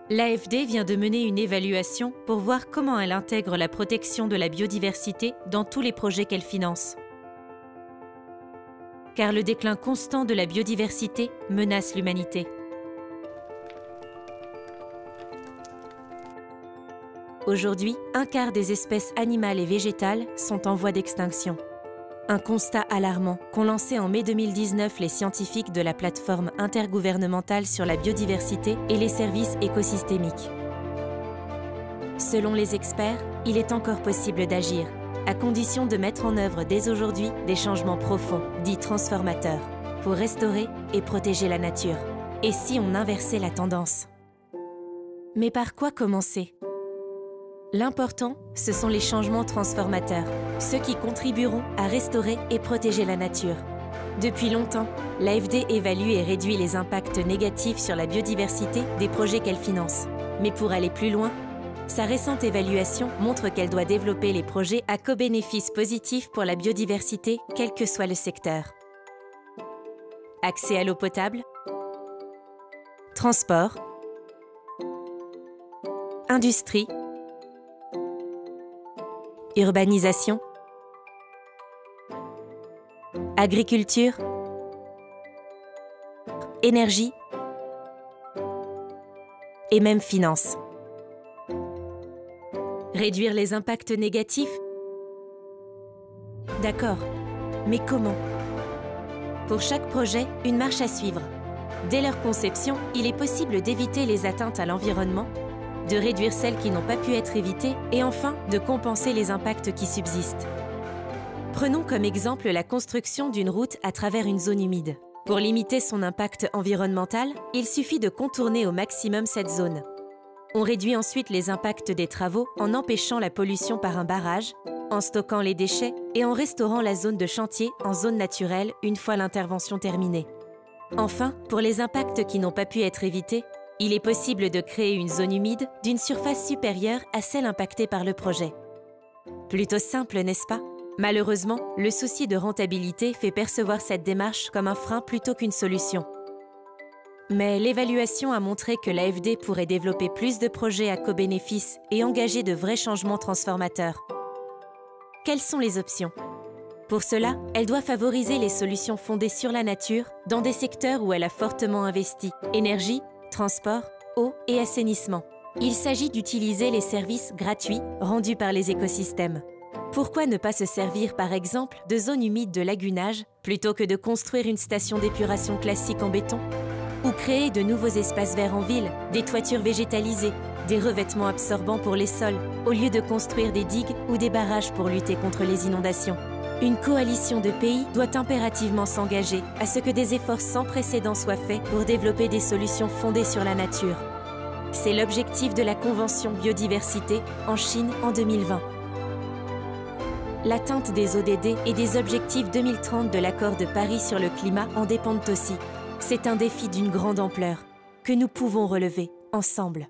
L'AFD vient de mener une évaluation pour voir comment elle intègre la protection de la biodiversité dans tous les projets qu'elle finance. Car le déclin constant de la biodiversité menace l'humanité. Aujourd'hui, un quart des espèces animales et végétales sont en voie d'extinction. Un constat alarmant qu'ont lancé en mai 2019 les scientifiques de la plateforme intergouvernementale sur la biodiversité et les services écosystémiques. Selon les experts, il est encore possible d'agir, à condition de mettre en œuvre dès aujourd'hui des changements profonds, dits transformateurs, pour restaurer et protéger la nature. Et si on inversait la tendance? Mais par quoi commencer? L'important, ce sont les changements transformateurs, ceux qui contribueront à restaurer et protéger la nature. Depuis longtemps, l'AFD évalue et réduit les impacts négatifs sur la biodiversité des projets qu'elle finance. Mais pour aller plus loin, sa récente évaluation montre qu'elle doit développer les projets à co-bénéfices positifs pour la biodiversité, quel que soit le secteur. Accès à l'eau potable, transport, industrie, urbanisation, agriculture, énergie et même finance. Réduire les impacts négatifs? D'accord, mais comment? Pour chaque projet, une marche à suivre. Dès leur conception, il est possible d'éviter les atteintes à l'environnement, de réduire celles qui n'ont pas pu être évitées et enfin de compenser les impacts qui subsistent. Prenons comme exemple la construction d'une route à travers une zone humide. Pour limiter son impact environnemental, il suffit de contourner au maximum cette zone. On réduit ensuite les impacts des travaux en empêchant la pollution par un barrage, en stockant les déchets et en restaurant la zone de chantier en zone naturelle une fois l'intervention terminée. Enfin, pour les impacts qui n'ont pas pu être évités, il est possible de créer une zone humide d'une surface supérieure à celle impactée par le projet. Plutôt simple, n'est-ce pas? Malheureusement, le souci de rentabilité fait percevoir cette démarche comme un frein plutôt qu'une solution. Mais l'évaluation a montré que l'AFD pourrait développer plus de projets à co-bénéfice et engager de vrais changements transformateurs. Quelles sont les options? Pour cela, elle doit favoriser les solutions fondées sur la nature dans des secteurs où elle a fortement investi: énergie, transport, eau et assainissement. Il s'agit d'utiliser les services gratuits rendus par les écosystèmes. Pourquoi ne pas se servir par exemple de zones humides de lagunage plutôt que de construire une station d'épuration classique en béton? Ou créer de nouveaux espaces verts en ville, des toitures végétalisées, des revêtements absorbants pour les sols, au lieu de construire des digues ou des barrages pour lutter contre les inondations? Une coalition de pays doit impérativement s'engager à ce que des efforts sans précédent soient faits pour développer des solutions fondées sur la nature. C'est l'objectif de la Convention Biodiversité en Chine en 2020. L'atteinte des ODD et des objectifs 2030 de l'accord de Paris sur le climat en dépendent aussi. C'est un défi d'une grande ampleur que nous pouvons relever ensemble.